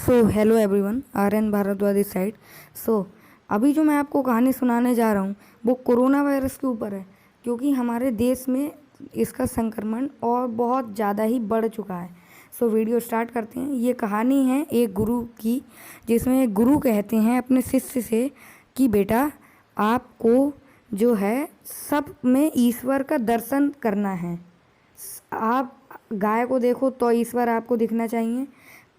So hello everyone, Aryan Bhardwaj this side. अभी जो मैं आपको कहानी सुनाने जा रहा हूँ वो कोरोना वायरस के ऊपर है, क्योंकि हमारे देश में इसका संक्रमण और बहुत ज़्यादा ही बढ़ चुका है। वीडियो स्टार्ट करते हैं। ये कहानी है एक गुरु की, जिसमें एक गुरु कहते हैं अपने शिष्य से कि बेटा, आपको जो है सब में ईश्वर का दर्शन करना है। आप गाय को देखो तो ईश्वर आपको दिखना चाहिए,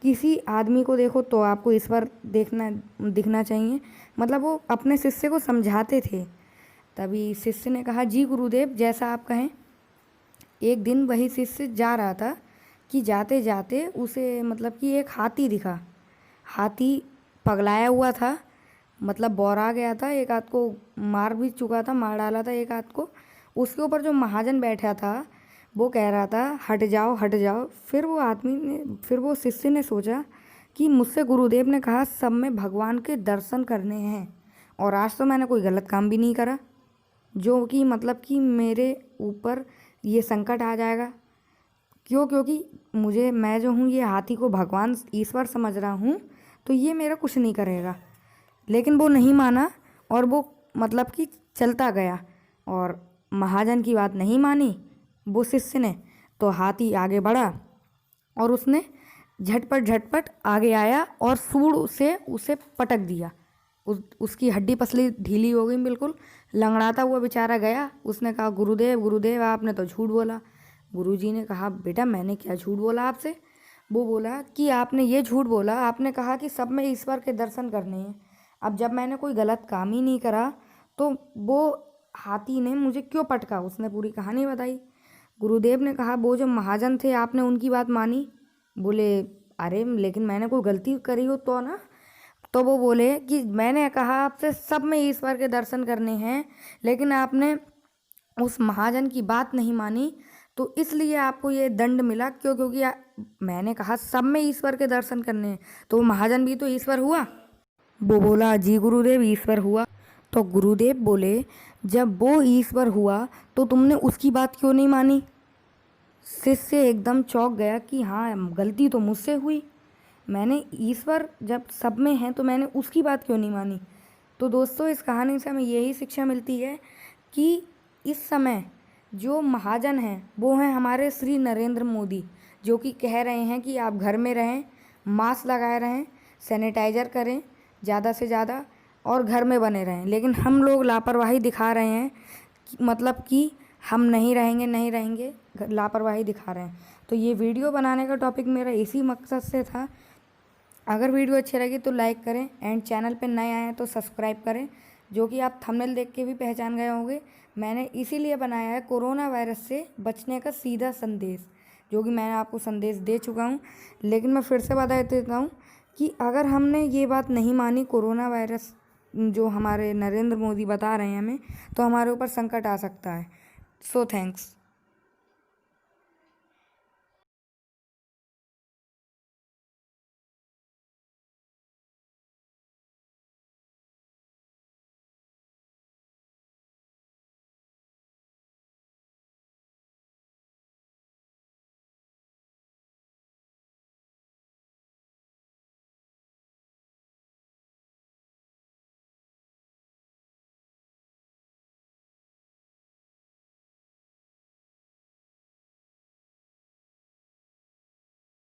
किसी आदमी को देखो तो आपको ईश्वर दिखना चाहिए। मतलब वो अपने शिष्य को समझाते थे। तभी शिष्य ने कहा, जी गुरुदेव, जैसा आप कहें। एक दिन वही शिष्य जा रहा था कि जाते जाते उसे मतलब कि एक हाथी दिखा। हाथी पगलाया हुआ था, मतलब बौरा गया था, एक आध को मार भी चुका था, मार डाला था एक आध को। उसके ऊपर जो महाजन बैठा था वो कह रहा था, हट जाओ हट जाओ। फिर वो शिष्य ने सोचा कि मुझसे गुरुदेव ने कहा सब में भगवान के दर्शन करने हैं, और आज तो मैंने कोई गलत काम भी नहीं करा जो कि मतलब कि मेरे ऊपर ये संकट आ जाएगा। क्योंकि मैं जो हूँ ये हाथी को भगवान ईश्वर समझ रहा हूँ, तो ये मेरा कुछ नहीं करेगा। लेकिन वो नहीं माना और वो मतलब कि चलता गया, और महाजन की बात नहीं मानी वो शिष्य ने। तो हाथी आगे बढ़ा और उसने झटपट आगे आया और सूंड से उसे पटक दिया। उसकी हड्डी पसली ढीली हो गई, बिल्कुल लंगड़ाता हुआ बेचारा गया। उसने कहा, गुरुदेव गुरुदेव, आपने तो झूठ बोला। गुरुजी ने कहा, बेटा मैंने क्या झूठ बोला आपसे? वो बोला कि आपने ये झूठ बोला, आपने कहा कि सब में ईश्वर के दर्शन करने हैं। अब जब मैंने कोई गलत काम ही नहीं करा तो वो हाथी ने मुझे क्यों पटका? उसने पूरी कहानी बताई। गुरुदेव ने कहा, वो जो महाजन थे आपने उनकी बात मानी? बोले, अरे लेकिन मैंने कोई गलती करी हो तो ना। तो वो बोले कि मैंने कहा आपसे सब में ईश्वर के दर्शन करने हैं, लेकिन आपने उस महाजन की बात नहीं मानी, तो इसलिए आपको ये दंड मिला। क्योंकि मैंने कहा सब में ईश्वर के दर्शन करने हैं, तो महाजन भी तो ईश्वर हुआ। वो बोला, जी गुरुदेव, ईश्वर हुआ। तो गुरुदेव बोले, जब वो ईश्वर हुआ तो तुमने उसकी बात क्यों नहीं मानी? शिष्य एकदम चौंक गया कि हाँ, गलती तो मुझसे हुई। मैंने ईश्वर जब सब में है तो मैंने उसकी बात क्यों नहीं मानी? तो दोस्तों, इस कहानी से हमें यही शिक्षा मिलती है कि इस समय जो महाजन हैं वो हैं हमारे श्री नरेंद्र मोदी, जो कि कह रहे हैं कि आप घर में रहें, मास्क लगाए रहें, सैनिटाइज़र करें ज़्यादा से ज़्यादा, और घर में बने रहें। लेकिन हम लोग लापरवाही दिखा रहे हैं, मतलब कि हम नहीं रहेंगे, लापरवाही दिखा रहे हैं। तो ये वीडियो बनाने का टॉपिक मेरा इसी मकसद से था। अगर वीडियो अच्छी लगी तो लाइक करें, एंड चैनल पे नए आए हैं तो सब्सक्राइब करें, जो कि आप थंबनेल देख के भी पहचान गए होंगे। मैंने इसीलिए बनाया है कोरोना वायरस से बचने का सीधा संदेश, जो कि मैंने आपको संदेश दे चुका हूँ। लेकिन मैं फिर से बता देता हूँ कि अगर हमने ये बात नहीं मानी, कोरोना वायरस जो हमारे नरेंद्र मोदी बता रहे हैं हमें, तो हमारे ऊपर संकट आ सकता है। थैंक्स।